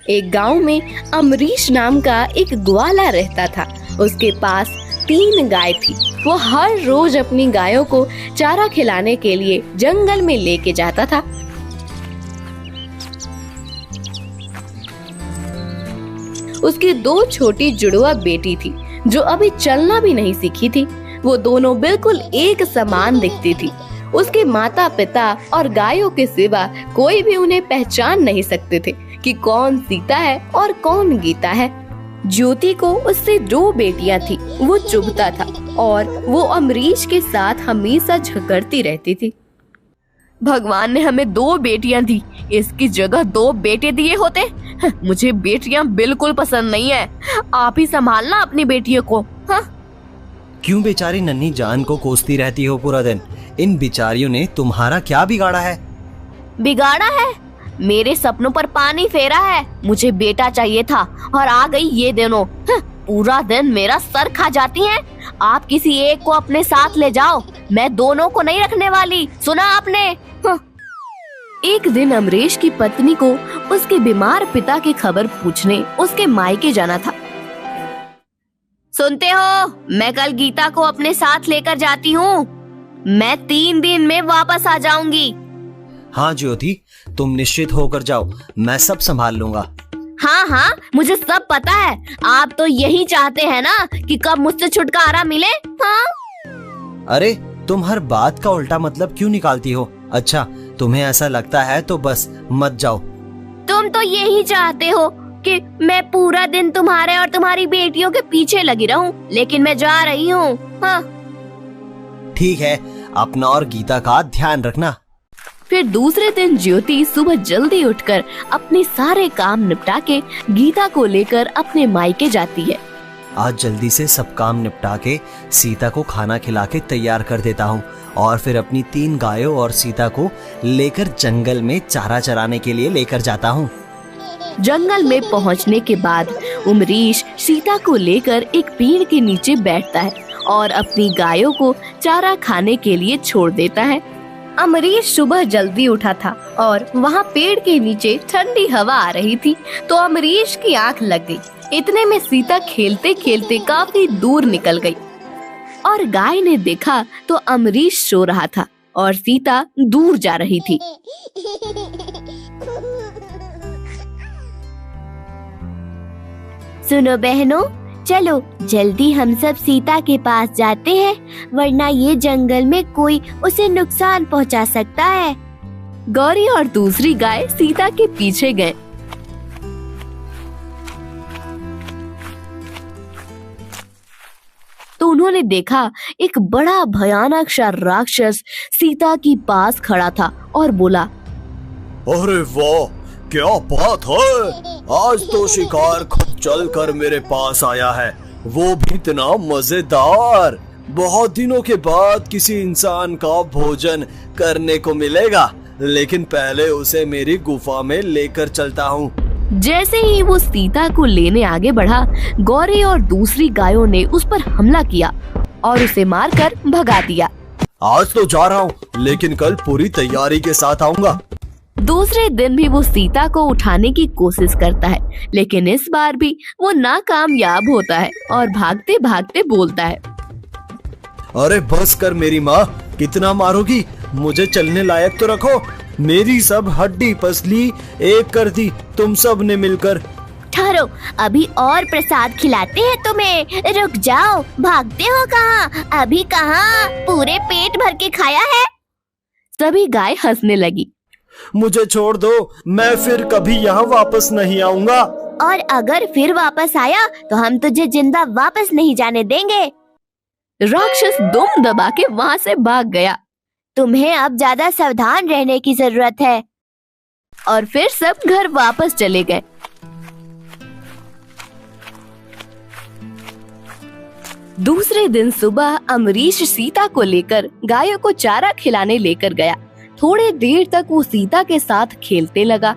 एक गांव में अमरीश नाम का एक ग्वाला रहता था। उसके पास 3 गाय थी। वो हर रोज अपनी गायों को चारा खिलाने के लिए जंगल में लेके जाता था। उसकी 2 छोटी जुड़वा बेटी थी जो अभी चलना भी नहीं सीखी थी। वो दोनों बिल्कुल एक समान दिखती थी। उसके माता पिता और गायों के सिवा कोई भी उन्हें पहचान नहीं सकते थे कि कौन सीता है और कौन गीता है। ज्योति को उससे 2 बेटियां थी। वो चुभता था और वो अमरीश के साथ हमेशा झगड़ती रहती थी। भगवान ने हमें 2 बेटियां दी, इसकी जगह 2 बेटे दिए होते। मुझे बेटियां बिल्कुल पसंद नहीं है। आप ही संभालना अपनी बेटियों को। हाँ? क्यों बेचारी नन्ही जान को कोसती रहती हो पूरा दिन? इन बिचारियों ने तुम्हारा क्या बिगाड़ा है? बिगाड़ा है? मेरे सपनों पर पानी फेरा है। मुझे बेटा चाहिए था और आ गई ये दोनों। पूरा दिन मेरा सर खा जाती हैं। आप किसी एक को अपने साथ ले जाओ, मैं दोनों को नहीं रखने वाली। सुना आपने? एक दिन अमरीश की पत्नी को उसके बीमार पिता की खबर पूछने उसके मायके जाना था। सुनते हो, मैं कल गीता को अपने साथ लेकर जाती हूँ। मैं 3 दिन में वापस आ जाऊंगी। हाँ ज्योति, तुम निश्चित होकर जाओ, मैं सब संभाल लूंगा। हाँ हाँ, मुझे सब पता है। आप तो यही चाहते हैं ना कि कब मुझसे छुटकारा मिले। हाँ? अरे तुम हर बात का उल्टा मतलब क्यों निकालती हो? अच्छा, तुम्हें ऐसा लगता है तो बस मत जाओ। तुम तो यही चाहते हो कि मैं पूरा दिन तुम्हारे और तुम्हारी बेटियों के पीछे लगी रहूं, लेकिन मैं जा रही हूँ। हाँ? ठीक है, अपना और गीता का ध्यान रखना। फिर दूसरे दिन ज्योति सुबह जल्दी उठकर अपने सारे काम निपटा के गीता को लेकर अपने मायके जाती है। आज जल्दी से सब काम निपटा के सीता को खाना खिला के तैयार कर देता हूँ और फिर अपनी 3 गायों और सीता को लेकर जंगल में चारा चराने के लिए लेकर जाता हूँ। जंगल में पहुँचने के बाद अमरीश सीता को लेकर एक पेड़ के नीचे बैठता है और अपनी गायों को चारा खाने के लिए छोड़ देता है। अमरीश सुबह जल्दी उठा था और वहाँ पेड़ के नीचे ठंडी हवा आ रही थी तो अमरीश की आंख लग गई। इतने में सीता खेलते खेलते काफी दूर निकल गई और गाय ने देखा तो अमरीश सो रहा था और सीता दूर जा रही थी। सुनो बहनों, चलो जल्दी हम सब सीता के पास जाते हैं, वरना ये जंगल में कोई उसे नुकसान पहुंचा सकता है। गौरी और दूसरी गाय सीता के पीछे गए। तो उन्होंने देखा एक बड़ा भयानक सा राक्षस सीता के पास खड़ा था और बोला, अरे वाह, क्या बात है! आज तो शिकार खुद चल कर मेरे पास आया है, वो भी इतना मजेदार। बहुत दिनों के बाद किसी इंसान का भोजन करने को मिलेगा, लेकिन पहले उसे मेरी गुफा में लेकर चलता हूँ। जैसे ही वो सीता को लेने आगे बढ़ा, गौरी और दूसरी गायों ने उस पर हमला किया और उसे मारकर भगा दिया। आज तो जा रहा हूँ, लेकिन कल पूरी तैयारी के साथ आऊंगा। दूसरे दिन भी वो सीता को उठाने की कोशिश करता है, लेकिन इस बार भी वो नाकामयाब होता है और भागते भागते बोलता है, अरे बस कर मेरी माँ, कितना मारोगी? मुझे चलने लायक तो रखो। मेरी सब हड्डी पसली एक कर दी तुम सब ने मिलकर। ठहरो, अभी और प्रसाद खिलाते हैं तुम्हें। रुक जाओ, भागते हो कहाँ? अभी कहाँ पूरे पेट भर के खाया है। सभी गाय हंसने लगी। मुझे छोड़ दो, मैं फिर कभी यहाँ वापस नहीं आऊंगा। और अगर फिर वापस आया तो हम तुझे जिंदा वापस नहीं जाने देंगे। राक्षस दुम दबा के वहाँ से भाग गया। तुम्हें अब ज्यादा सावधान रहने की जरूरत है। और फिर सब घर वापस चले गए। दूसरे दिन सुबह अमरीश सीता को लेकर गायों को चारा खिलाने लेकर गया। थोड़ी देर तक वो सीता के साथ खेलते लगा।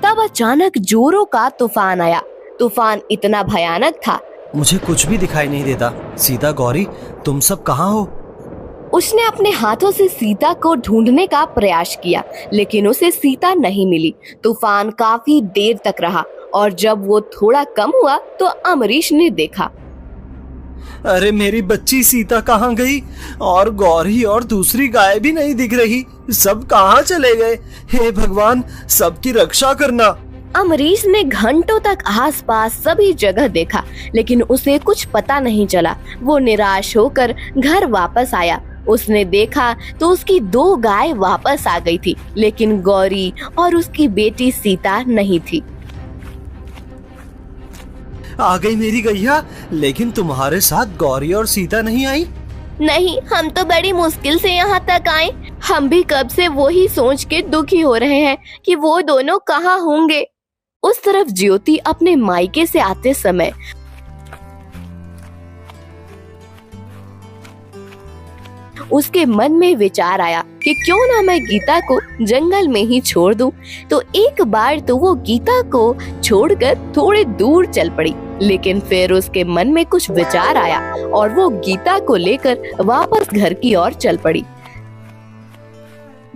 तब अचानक जोरों का तूफान आया। तूफान इतना भयानक था, मुझे कुछ भी दिखाई नहीं देता। सीता, गौरी, तुम सब कहाँ हो? उसने अपने हाथों से सीता को ढूंढने का प्रयास किया, लेकिन उसे सीता नहीं मिली। तूफान काफी देर तक रहा और जब वो थोड़ा कम हुआ तो अम्बरीश ने देखा। अरे मेरी बच्ची सीता कहाँ गई? और गौरी और दूसरी गाय भी नहीं दिख रही। सब कहाँ चले गए? हे भगवान, सबकी रक्षा करना। अम्बरीश ने घंटों तक आसपास सभी जगह देखा, लेकिन उसे कुछ पता नहीं चला। वो निराश होकर घर वापस आया। उसने देखा तो उसकी 2 गाय वापस आ गई थी, लेकिन गौरी और उसकी बेटी सीता नहीं थी। आ गई मेरी गैया, लेकिन तुम्हारे साथ गौरी और सीता नहीं आई? नहीं, हम तो बड़ी मुश्किल से यहाँ तक आए। हम भी कब से वो ही सोच के दुखी हो रहे हैं कि वो दोनों कहाँ होंगे। उस तरफ ज्योति अपने मायके से आते समय उसके मन में विचार आया कि क्यों ना मैं गीता को जंगल में ही छोड़ दूं। तो एक बार तो वो गीता को छोड़कर थोड़े दूर चल पड़ी, लेकिन फिर उसके मन में कुछ विचार आया और वो गीता को लेकर वापस घर की ओर चल पड़ी।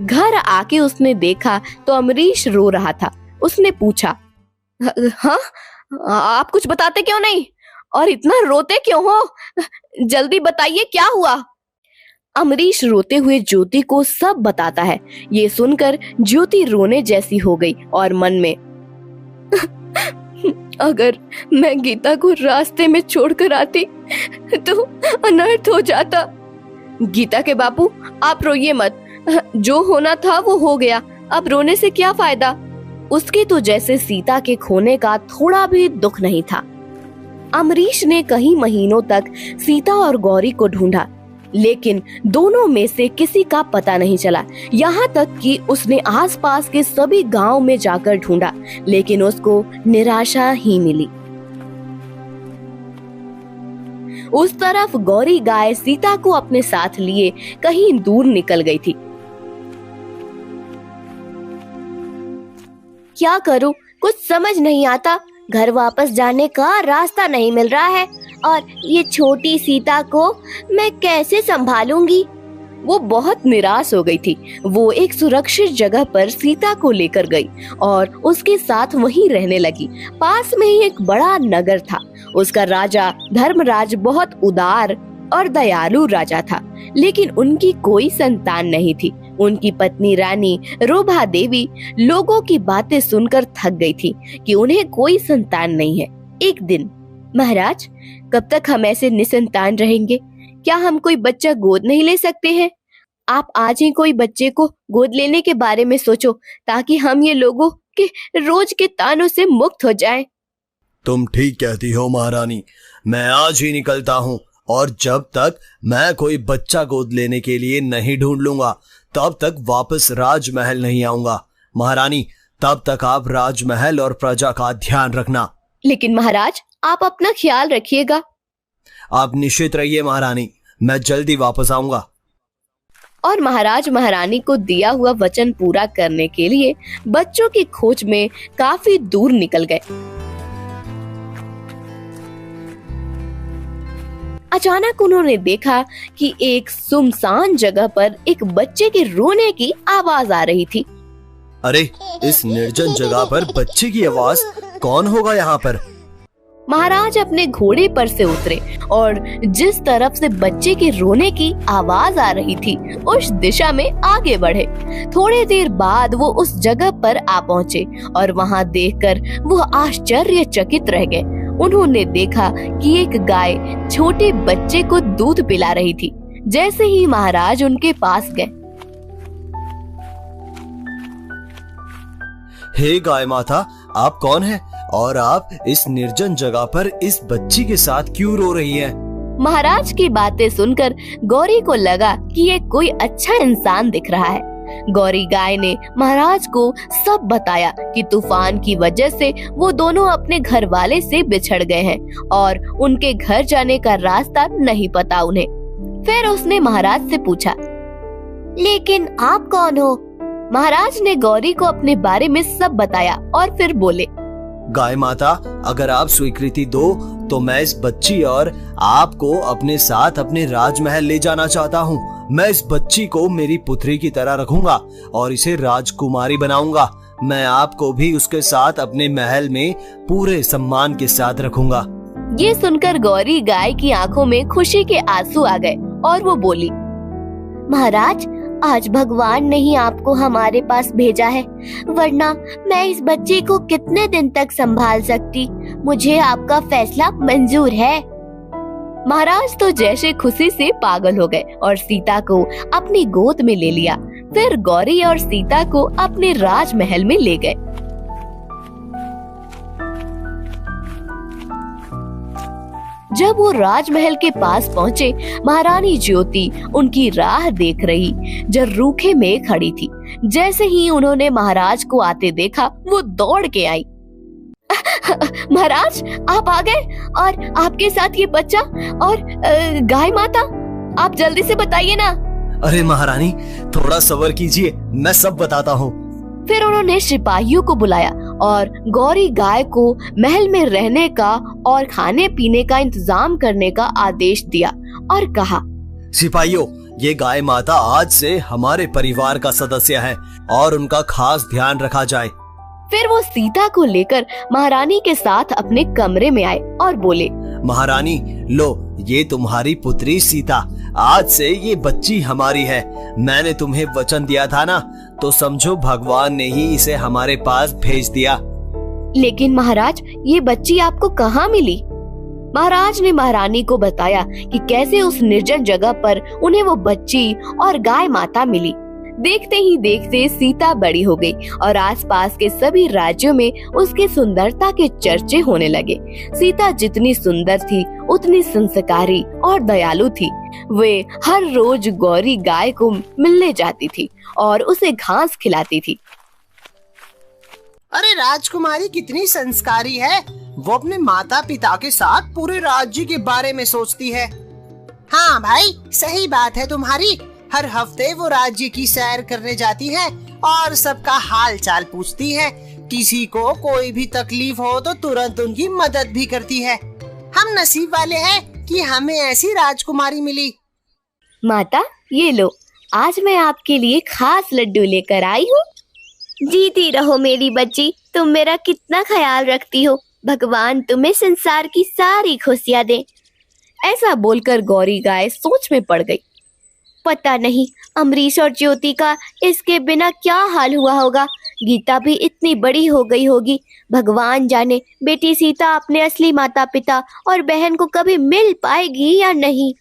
घर आके उसने देखा तो अम्बरीश रो रहा था। उसने पूछा, हाँ, आप कुछ बताते क्यों नहीं और इतना रोते क्यों हो? जल्दी बताइए क्या हुआ। अम्बरीश रोते हुए ज्योति को सब बताता है। ये सुनकर ज्योति रोने जैसी हो गई और मन में अगर मैं गीता को रास्ते में छोड़कर आती तो अनर्थ हो जाता। गीता के बापू, आप रोइए मत। जो होना था वो हो गया, अब रोने से क्या फायदा। उसके तो जैसे सीता के खोने का थोड़ा भी दुख नहीं था। अम्बरीश ने कई महीनों तक सीता और गौरी को ढूंढा, लेकिन दोनों में से किसी का पता नहीं चला। यहाँ तक कि उसने आसपास के सभी गांव में जाकर ढूंढा, लेकिन उसको निराशा ही मिली। उस तरफ गौरी गाय सीता को अपने साथ लिए कहीं दूर निकल गई थी। क्या करूं, कुछ समझ नहीं आता। घर वापस जाने का रास्ता नहीं मिल रहा है और ये छोटी सीता को मैं कैसे संभालूंगी। वो बहुत निराश हो गई थी। वो एक सुरक्षित जगह पर सीता को लेकर गई और उसके साथ वहीं रहने लगी। पास में ही एक बड़ा नगर था। उसका राजा धर्मराज बहुत उदार और दयालु राजा था, लेकिन उनकी कोई संतान नहीं थी। उनकी पत्नी रानी रोभा देवी लोगों की बातें सुनकर थक गई थी कि उन्हें कोई संतान नहीं है। एक दिन, महाराज, कब तक हम ऐसे निसंतान रहेंगे? क्या हम कोई बच्चा गोद नहीं ले सकते हैं? आप आज ही कोई बच्चे को गोद लेने के बारे में सोचो, ताकि हम ये लोगों के रोज के तानों से मुक्त हो जाएं। तुम ठीक कहती हो महारानी। मैं आज ही निकलता हूँ और जब तक मैं कोई बच्चा गोद लेने के लिए नहीं ढूंढ लूंगा, तब तक वापस राजमहल नहीं आऊंगा। महारानी, तब तक आप राजमहल और प्रजा का ध्यान रखना। लेकिन महाराज, आप अपना ख्याल रखिएगा। आप निश्चित रहिए महारानी, मैं जल्दी वापस आऊंगा। और महाराज महारानी को दिया हुआ वचन पूरा करने के लिए बच्चों की खोज में काफी दूर निकल गए। अचानक उन्होंने देखा कि एक सुनसान जगह पर एक बच्चे के रोने की आवाज आ रही थी। अरे, इस निर्जन जगह पर बच्चे की आवाज? कौन होगा यहाँ पर? महाराज अपने घोड़े पर से उतरे और जिस तरफ से बच्चे के रोने की आवाज आ रही थी, उस दिशा में आगे बढ़े। थोड़ी देर बाद वो उस जगह पर आ पहुँचे और वहाँ देखकर वो आश्चर्यचकित रह गए। उन्होंने देखा कि एक गाय छोटे बच्चे को दूध पिला रही थी। जैसे ही महाराज उनके पास गए, हे गाय माता, आप कौन हैं और आप इस निर्जन जगह पर इस बच्ची के साथ क्यों रो रही हैं? महाराज की बातें सुनकर गौरी को लगा कि ये कोई अच्छा इंसान दिख रहा है। गौरी गाय ने महाराज को सब बताया कि तूफान की वजह से वो दोनों अपने घर वाले से बिछड़ गए हैं और उनके घर जाने का रास्ता नहीं पता उन्हें। फिर उसने महाराज से पूछा, लेकिन आप कौन हो? महाराज ने गौरी को अपने बारे में सब बताया और फिर बोले, गाय माता, अगर आप स्वीकृति दो तो मैं इस बच्ची और आपको अपने साथ अपने राजमहल ले जाना चाहता हूँ। मैं इस बच्ची को मेरी पुत्री की तरह रखूंगा और इसे राजकुमारी बनाऊंगा। मैं आपको भी उसके साथ अपने महल में पूरे सम्मान के साथ रखूंगा। ये सुनकर गौरी गाय की आंखों में खुशी के आंसू आ गए और वो बोली, महाराज, आज भगवान ने ही आपको हमारे पास भेजा है, वरना मैं इस बच्चे को कितने दिन तक संभाल सकती। मुझे आपका फैसला मंजूर है। महाराज तो जैसे खुशी से पागल हो गए और सीता को अपनी गोद में ले लिया। फिर गौरी और सीता को अपने राजमहल में ले गए। जब वो राजमहल के पास पहुँचे, महारानी ज्योति उनकी राह देख रही जो रूखे में खड़ी थी। जैसे ही उन्होंने महाराज को आते देखा, वो दौड़ के आई। महाराज, आप आ गए और आपके साथ ये बच्चा और गाय माता, आप जल्दी से बताइए ना। अरे महारानी, थोड़ा सब्र कीजिए, मैं सब बताता हूँ। फिर उन्होंने सिपाहियों को बुलाया और गौरी गाय को महल में रहने का और खाने पीने का इंतजाम करने का आदेश दिया और कहा, सिपाहियों, ये गाय माता आज से हमारे परिवार का सदस्य है और उनका खास ध्यान रखा जाए। फिर वो सीता को लेकर महारानी के साथ अपने कमरे में आए और बोले, महारानी, लो, ये तुम्हारी पुत्री सीता, आज से ये बच्ची हमारी है। मैंने तुम्हें वचन दिया था ना, तो समझो भगवान ने ही इसे हमारे पास भेज दिया। लेकिन महाराज, ये बच्ची आपको कहाँ मिली? महाराज ने महारानी को बताया कि कैसे उस निर्जन जगह पर उन्हें वो बच्ची और गाय माता मिली। देखते ही देखते सीता बड़ी हो गई और आसपास के सभी राज्यों में उसके सुंदरता के चर्चे होने लगे। सीता जितनी सुंदर थी, उतनी संस्कारी और दयालु थी। वे हर रोज गौरी गाय को मिलने जाती थी और उसे घास खिलाती थी। अरे राजकुमारी कितनी संस्कारी है, वो अपने माता पिता के साथ पूरे राज्य के बारे में सोचती है। हाँ भाई, सही बात है तुम्हारी। हर हफ्ते वो राज्य की सैर करने जाती है और सबका हाल चाल पूछती है। किसी को कोई भी तकलीफ हो तो तुरंत उनकी मदद भी करती है। हम नसीब वाले हैं कि हमें ऐसी राजकुमारी मिली। माता, ये लो, आज मैं आपके लिए खास लड्डू लेकर आई हूँ। जीती रहो मेरी बच्ची, तुम मेरा कितना ख्याल रखती हो। भगवान तुम्हें संसार की सारी खुशियाँ दे। ऐसा बोलकर गौरी गाय सोच में पड़ गई। पता नहीं अमरीश और ज्योति का इसके बिना क्या हाल हुआ होगा। गीता भी इतनी बड़ी हो गई होगी। भगवान जाने बेटी सीता अपने असली माता पिता और बहन को कभी मिल पाएगी या नहीं।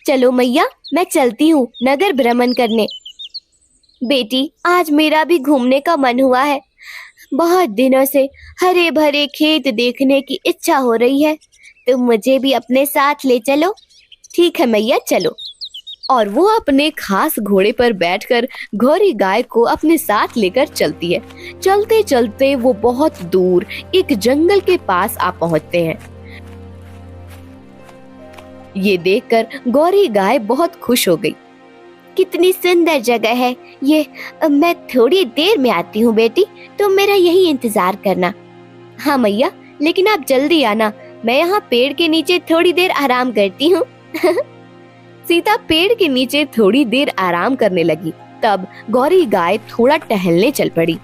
चलो मैया, मैं चलती हूँ नगर भ्रमण करने। बेटी, आज मेरा भी घूमने का मन हुआ है। बहुत दिनों से हरे भरे खेत देखने की इच्छा हो रही है। तुम मुझे भी अपने साथ ले चलो। ठीक है मैया, चलो। और वो अपने खास घोड़े पर बैठकर गौरी गाय को अपने साथ लेकर चलती है। चलते चलते वो बहुत दूर एक जंगल के पास आ पहुंचते हैं। ये देखकर गौरी गाय बहुत खुश हो गई। कितनी सुंदर जगह है ये। मैं थोड़ी देर में आती हूँ बेटी, तुम मेरा यही इंतजार करना। हाँ मैया, लेकिन आप जल्दी आना। मैं यहाँ पेड़ के नीचे थोड़ी देर आराम करती हूँ। सीता पेड़ के नीचे थोड़ी देर आराम करने लगी। तब गौरी गाय थोड़ा टहलने चल पड़ी।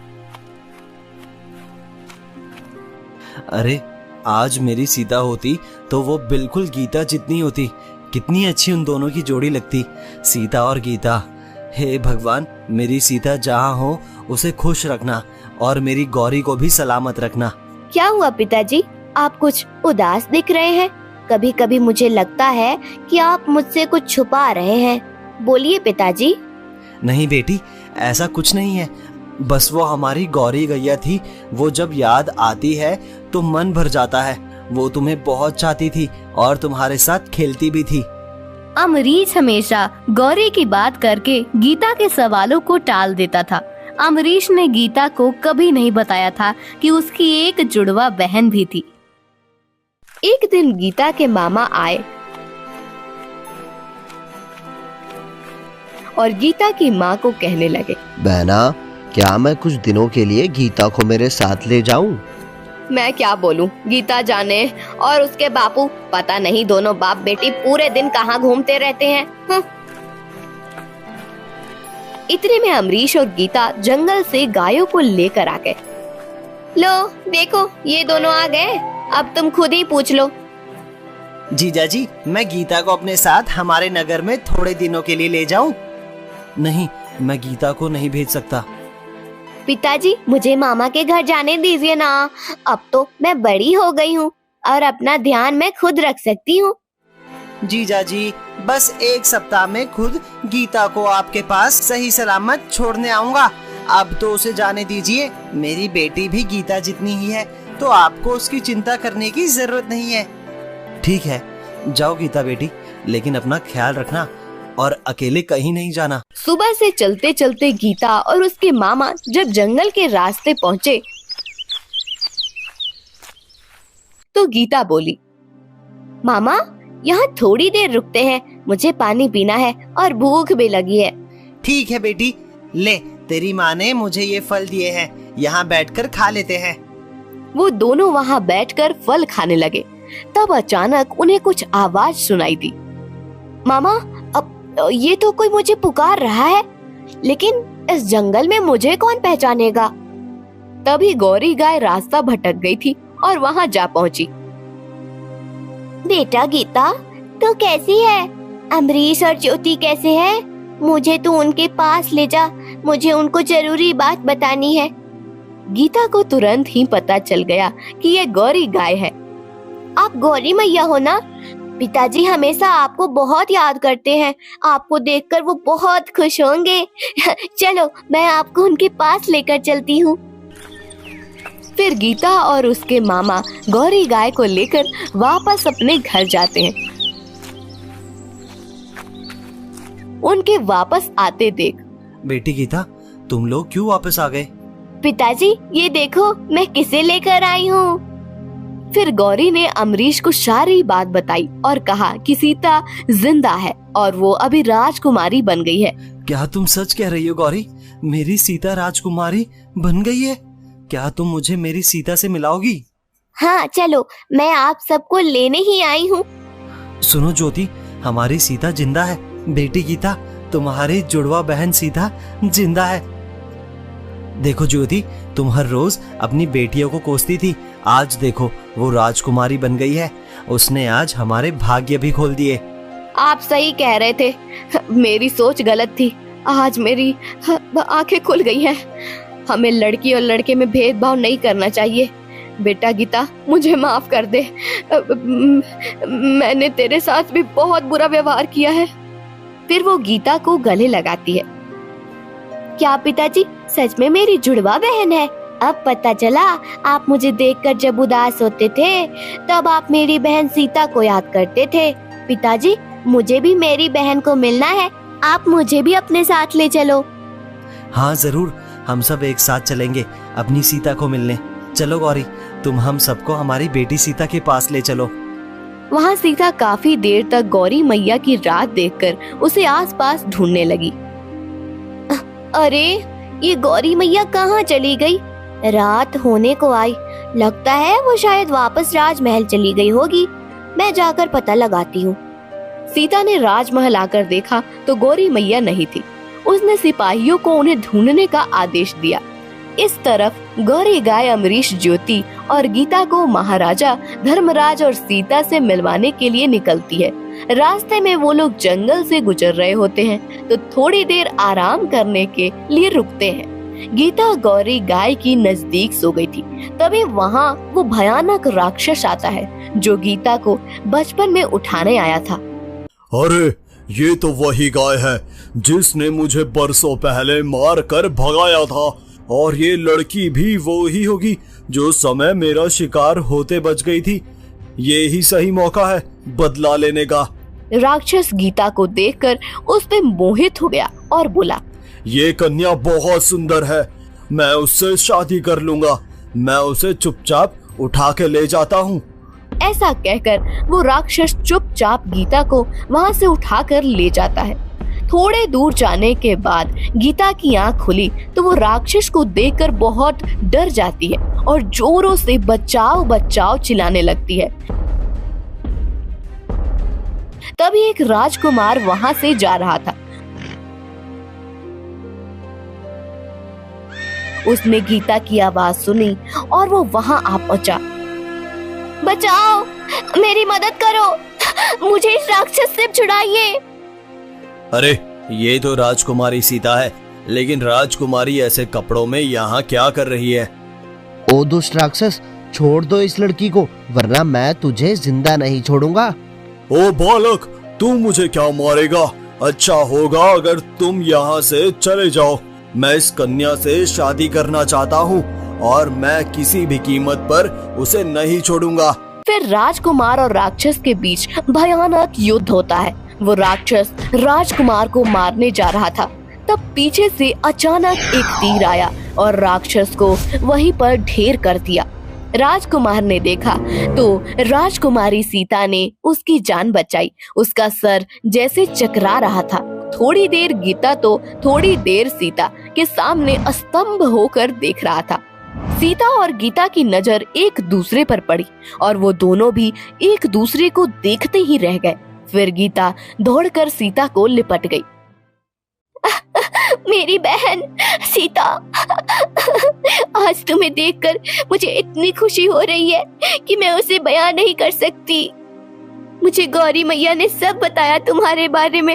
अरे, आज मेरी सीता होती तो वो बिल्कुल गीता जितनी होती। कितनी अच्छी उन दोनों की जोड़ी लगती, सीता और गीता। हे भगवान, मेरी सीता जहाँ हो उसे खुश रखना और मेरी गौरी को भी सलामत रखना। क्या हुआ पिताजी, आप कुछ उदास दिख रहे हैं? कभी कभी मुझे लगता है कि आप मुझसे कुछ छुपा रहे हैं। बोलिए पिताजी। नहीं बेटी, ऐसा कुछ नहीं है। बस वो हमारी गौरी गैया थी। वो जब याद आती है तो मन भर जाता है। वो तुम्हें बहुत चाहती थी और तुम्हारे साथ खेलती भी थी। अमरीश हमेशा गौरी की बात करके गीता के सवालों को टाल देता था। अमरीश ने गीता को कभी नहीं बताया था कि उसकी एक जुड़वा बहन भी थी। एक दिन गीता के मामा आए और गीता की माँ को कहने लगे, बहना, क्या मैं कुछ दिनों के लिए गीता को मेरे साथ ले जाऊं? मैं क्या बोलूं, गीता जाने और उसके बापू, पता नहीं दोनों बाप बेटी पूरे दिन कहाँ घूमते रहते हैं। इतने में अमरीश और गीता जंगल से गायों को लेकर आ गए। लो देखो, ये दोनों आ गए, अब तुम खुद ही पूछ लो। जीजा जी, मैं गीता को अपने साथ हमारे नगर में थोड़े दिनों के लिए ले जाऊं? नहीं, मैं गीता को नहीं भेज सकता। पिताजी, मुझे मामा के घर जाने दीजिए ना। अब तो मैं बड़ी हो गई हूँ और अपना ध्यान मैं खुद रख सकती हूँ। जीजा जी, बस 1 सप्ताह में खुद गीता को आपके पास सही सलामत छोड़ने आऊंगा। अब तो उसे जाने दीजिए। मेरी बेटी भी गीता जितनी ही है, तो आपको उसकी चिंता करने की जरूरत नहीं है। ठीक है, जाओ गीता बेटी, लेकिन अपना ख्याल रखना और अकेले कहीं नहीं जाना। सुबह से चलते चलते गीता और उसके मामा जब जंगल के रास्ते पहुँचे तो गीता बोली, मामा यहाँ थोड़ी देर रुकते हैं, मुझे पानी पीना है और भूख भी लगी है। ठीक है बेटी, ले तेरी माँ ने मुझे ये फल दिए हैं, यहाँ बैठकर खा लेते हैं। वो दोनों वहाँ बैठकर फल खाने लगे। तब अचानक उन्हें कुछ आवाज सुनाई दी। मामा, अब ये तो कोई मुझे पुकार रहा है, लेकिन इस जंगल में मुझे कौन पहचानेगा? तभी गौरी गाय रास्ता भटक गई थी और वहाँ जा पहुँची। बेटा गीता, तो कैसी है? अमरीश और ज्योति कैसे है? मुझे तो उनके पास ले जा, मुझे उनको जरूरी बात बतानी है। गीता को तुरंत ही पता चल गया कि ये गौरी गाय है। आप गौरी मैया हो ना? पिताजी हमेशा आपको बहुत याद करते हैं, आपको देखकर वो बहुत खुश होंगे। चलो मैं आपको उनके पास लेकर चलती हूँ। फिर गीता और उसके मामा गौरी गाय को लेकर वापस अपने घर जाते हैं। उनके वापस आते देख, बेटी गीता, तुम लोग क्यों वापस आ गए? पिताजी ये देखो, मैं किसे लेकर आई हूँ। फिर गौरी ने अमरीश को सारी बात बताई और कहा कि सीता जिंदा है और वो अभी राजकुमारी बन गई है। क्या तुम सच कह रही हो गौरी? मेरी सीता राजकुमारी बन गई है? क्या तुम मुझे मेरी सीता से मिलाओगी? हाँ चलो, मैं आप सबको लेने ही आई हूँ। सुनो ज्योति, हमारी सीता जिंदा है। बेटी गीता, तुम्हारी जुड़वा बहन सीता जिंदा है। देखो ज्योति, तुम हर रोज अपनी बेटियों को कोसती थी, आज देखो वो राजकुमारी बन गई है। उसने आज हमारे भाग्य भी खोल दिए। आप सही कह रहे थे, मेरी सोच गलत थी। आज मेरी आंखें खुल गई हैं। हमें लड़की और लड़के में भेदभाव नहीं करना चाहिए। बेटा गीता, मुझे माफ कर दे। मैंने तेरे साथ भी बहुत बुरा व्यवहार किया है। फिर वो गीता को गले लगाती है। क्या पिताजी सच में मेरी जुड़वा बहन है? अब पता चला, आप मुझे देखकर जब उदास होते थे तब आप मेरी बहन सीता को याद करते थे। पिताजी, मुझे भी मेरी बहन को मिलना है, आप मुझे भी अपने साथ ले चलो। हाँ जरूर, हम सब एक साथ चलेंगे अपनी सीता को मिलने। चलो गौरी, तुम हम सबको हमारी बेटी सीता के पास ले चलो। वहाँ सीता काफी देर तक गौरी मैया की रात देखकर उसे आसपास ढूंढने लगी। अरे ये गौरी मैया कहाँ चली गई? रात होने को आई, लगता है वो शायद वापस राजमहल चली गई होगी। मैं जाकर पता लगाती हूँ। सीता ने राजमहल आकर देखा तो गौरी मैया नहीं थी। उसने सिपाहियों को उन्हें ढूंढने का आदेश दिया। इस तरफ गौरी गाय अमरीश, ज्योति और गीता को महाराजा धर्मराज और सीता से मिलवाने के लिए निकलती है। रास्ते में वो लोग जंगल से गुजर रहे होते हैं तो थोड़ी देर आराम करने के लिए रुकते हैं। गीता गौरी गाय की नजदीक सो गई थी। तभी वहाँ वो भयानक राक्षस आता है जो गीता को बचपन में उठाने आया था। अरे ये तो वही गाय है जिसने मुझे बरसों पहले मार कर भगाया था, और ये लड़की भी वो ही होगी जो समय मेरा शिकार होते बच गई थी। ये ही सही मौका है बदला लेने का। राक्षस गीता को देखकर उस पे मोहित हो गया और बोला, ये कन्या बहुत सुंदर है, मैं उससे शादी कर लूंगा। मैं उसे चुपचाप उठा के ले जाता हूँ। ऐसा कहकर वो राक्षस चुपचाप गीता को वहाँ से उठाकर ले जाता है। थोड़े दूर जाने के बाद गीता की आंख खुली तो वो राक्षस को देखकर बहुत डर जाती है और जोरों से बचाओ बचाओ चिल्लाने लगती है। तभी एक राजकुमार वहाँ से जा रहा था। उसने गीता की आवाज सुनी और वो वहां आ पहुंचा। बचाओ, मेरी मदद करो, मुझे इस राक्षस से छुड़ाइए। अरे ये तो राजकुमारी सीता है, लेकिन राजकुमारी ऐसे कपड़ों में यहाँ क्या कर रही है? ओ दुष्ट राक्षस, छोड़ दो इस लड़की को, वरना मैं तुझे जिंदा नहीं छोड़ूंगा। ओ बालक, तू मुझे क्या मारेगा? अच्छा होगा अगर तुम यहाँ से चले जाओ। मैं इस कन्या से शादी करना चाहता हूँ और मैं किसी भी कीमत पर उसे नहीं छोड़ूंगा। फिर राजकुमार और राक्षस के बीच भयानक युद्ध होता है। वो राक्षस राजकुमार को मारने जा रहा था, तब पीछे से अचानक एक तीर आया और राक्षस को वहीं पर ढेर कर दिया। राजकुमार ने देखा तो राजकुमारी सीता ने उसकी जान बचाई। उसका सर जैसे चकरा रहा था। थोड़ी देर गीता तो थोड़ी देर सीता के सामने स्तंभ होकर देख रहा था। सीता और गीता की नजर एक दूसरे पर पड़ी और वो दोनों भी एक दूसरे को देखते ही रह गए। फिर गीता दौड़कर सीता को लिपट गई। मेरी बहन सीता, आज तुम्हें देखकर मुझे इतनी खुशी हो रही है कि मैं उसे बयां नहीं कर सकती। मुझे गौरी मैया ने सब बताया तुम्हारे बारे में।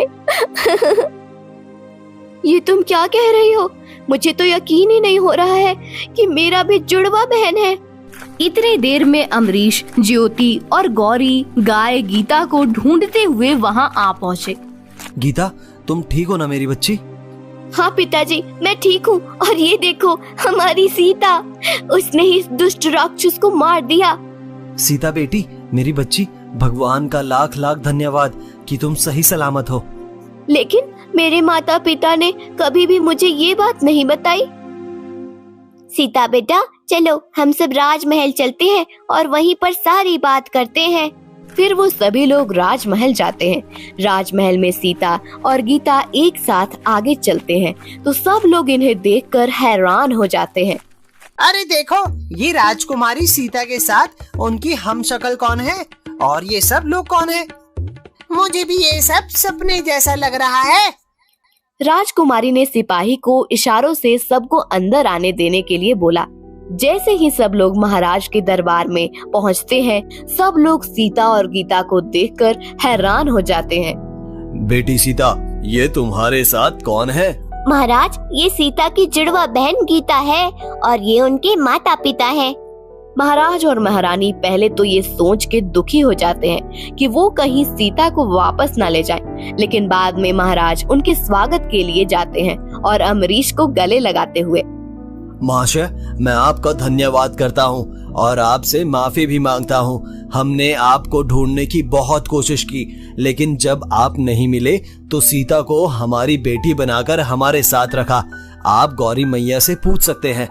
ये तुम क्या कह रही हो? मुझे तो यकीन ही नहीं हो रहा है कि मेरा भी जुड़वा बहन है। इतनी देर में अमरीश, ज्योति और गौरी गाय गीता को ढूंढते हुए वहां आ पहुँचे। गीता, तुम ठीक हो ना मेरी बच्ची? हाँ पिताजी, मैं ठीक हूँ। और ये देखो, हमारी सीता, उसने इस दुष्ट राक्षस को मार दिया। सीता बेटी, मेरी बच्ची, भगवान का लाख लाख धन्यवाद कि तुम सही सलामत हो। लेकिन मेरे माता पिता ने कभी भी मुझे ये बात नहीं बताई। सीता बेटा, चलो हम सब राजमहल चलते हैं और वहीं पर सारी बात करते हैं। फिर वो सभी लोग राजमहल जाते हैं। राजमहल में सीता और गीता एक साथ आगे चलते हैं तो सब लोग इन्हें देखकर हैरान हो जाते हैं। अरे देखो, ये राजकुमारी सीता के साथ उनकी हमशक्ल कौन है और ये सब लोग कौन है? मुझे भी ये सब सपने जैसा लग रहा है। राजकुमारी ने सिपाही को इशारों से सबको अंदर आने देने के लिए बोला। जैसे ही सब लोग महाराज के दरबार में पहुंचते हैं, सब लोग सीता और गीता को देखकर हैरान हो जाते हैं। बेटी सीता, ये तुम्हारे साथ कौन है? महाराज, ये सीता की जुड़वा बहन गीता है और ये उनके माता पिता हैं। महाराज और महारानी पहले तो ये सोच के दुखी हो जाते हैं कि वो कहीं सीता को वापस ना ले जाएं, लेकिन बाद में महाराज उनके स्वागत के लिए जाते हैं और अमरीश को गले लगाते हुए। महाशय, मैं आपका धन्यवाद करता हूँ और आपसे माफी भी मांगता हूँ। हमने आपको ढूंढने की बहुत कोशिश की, लेकिन जब आप नहीं मिले तो सीता को हमारी बेटी बनाकर हमारे साथ रखा। आप गौरी मैया से पूछ सकते हैं।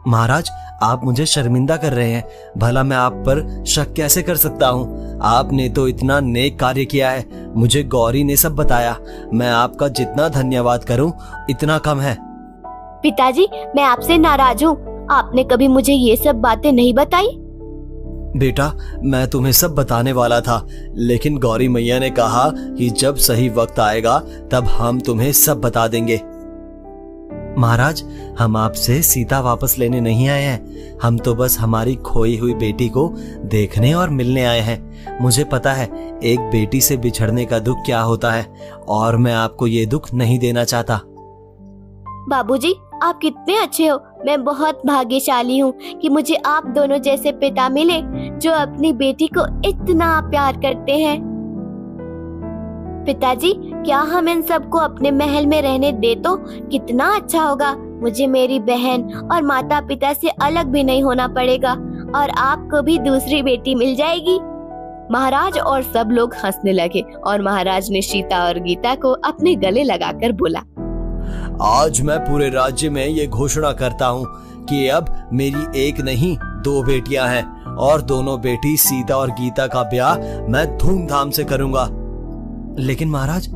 महाराज, आप मुझे शर्मिंदा कर रहे हैं। भला मैं आप पर शक कैसे कर सकता हूँ? आपने तो इतना नेक कार्य किया है। मुझे गौरी ने सब बताया। मैं आपका जितना धन्यवाद करूँ इतना कम है। पिताजी, मैं आपसे नाराज हूँ। आपने कभी मुझे ये सब बातें नहीं बताई। बेटा, मैं तुम्हें सब बताने वाला था, लेकिन गौरी मैया ने कहा कि जब सही वक्त आएगा तब हम तुम्हें सब बता देंगे। महाराज, हम आपसे सीता वापस लेने नहीं आए हैं। हम तो बस हमारी खोई हुई बेटी को देखने और मिलने आए हैं। मुझे पता है एक बेटी से बिछड़ने का दुख क्या होता है और मैं आपको ये दुख नहीं देना चाहता। बाबूजी, आप कितने अच्छे हो। मैं बहुत भाग्यशाली हूँ कि मुझे आप दोनों जैसे पिता मिले जो अपनी बेटी को इतना प्यार करते हैं। पिताजी, क्या हम इन सबको अपने महल में रहने दे तो कितना अच्छा होगा। मुझे मेरी बहन और माता पिता से अलग भी नहीं होना पड़ेगा और आपको भी दूसरी बेटी मिल जाएगी। महाराज और सब लोग हंसने लगे और महाराज ने सीता और गीता को अपने गले लगाकर बोला, आज मैं पूरे राज्य में ये घोषणा करता हूँ कि अब मेरी एक नहीं 2 बेटियां हैं और दोनों बेटी सीता और गीता का ब्याह मैं धूमधाम से करूंगा। लेकिन महाराज,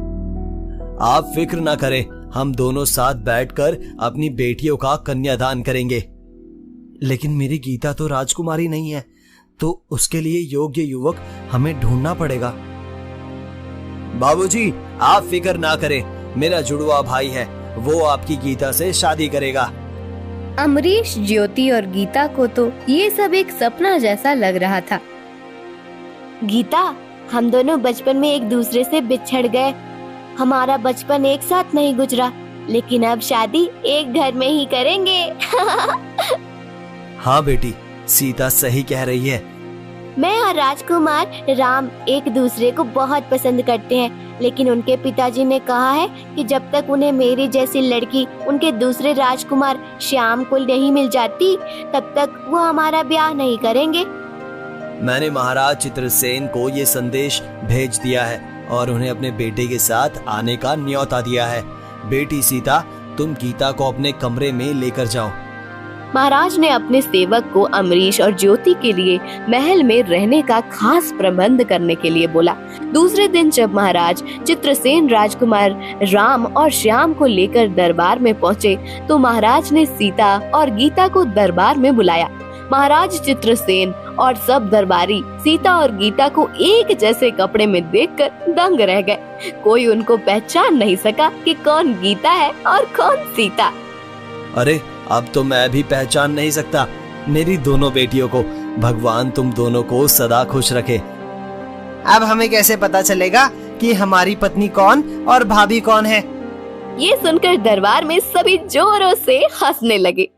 आप फिक्र ना करें, हम दोनों साथ बैठकर अपनी बेटियों का कन्यादान करेंगे। लेकिन मेरी गीता तो राजकुमारी नहीं है, तो उसके लिए योग्य युवक हमें ढूंढना पड़ेगा। बाबूजी, आप फिक्र ना करें, मेरा जुड़वा भाई है, वो आपकी गीता से शादी करेगा। अमरीश, ज्योति और गीता को तो ये सब एक सपना जैसा लग रहा था। गीता, हम दोनों बचपन में एक दूसरे से बिछड़ गए। हमारा बचपन एक साथ नहीं गुजरा, लेकिन अब शादी एक घर में ही करेंगे। हाँ बेटी, सीता सही कह रही है। मैं और राजकुमार राम एक दूसरे को बहुत पसंद करते हैं, लेकिन उनके पिताजी ने कहा है कि जब तक उन्हें मेरी जैसी लड़की उनके दूसरे राजकुमार श्याम को नहीं मिल जाती, तब तक वो हमारा ब्याह नहीं करेंगे। मैंने महाराज चित्रसेन को ये संदेश भेज दिया है और उन्हें अपने बेटे के साथ आने का न्योता दिया है। बेटी सीता, तुम गीता को अपने कमरे में लेकर जाओ। महाराज ने अपने सेवक को अमरीश और ज्योति के लिए महल में रहने का खास प्रबंध करने के लिए बोला। दूसरे दिन जब महाराज चित्रसेन राजकुमार राम और श्याम को लेकर दरबार में पहुँचे, तो महाराज ने सीता और गीता को दरबार में बुलाया। महाराज चित्रसेन और सब दरबारी सीता और गीता को एक जैसे कपड़े में देखकर दंग रह गए। कोई उनको पहचान नहीं सका कि कौन गीता है और कौन सीता। अरे, अब तो मैं भी पहचान नहीं सकता मेरी दोनों बेटियों को। भगवान तुम दोनों को सदा खुश रखे। अब हमें कैसे पता चलेगा कि हमारी पत्नी कौन और भाभी कौन है? ये सुनकर दरबार में सभी जोरों से हंसने लगे।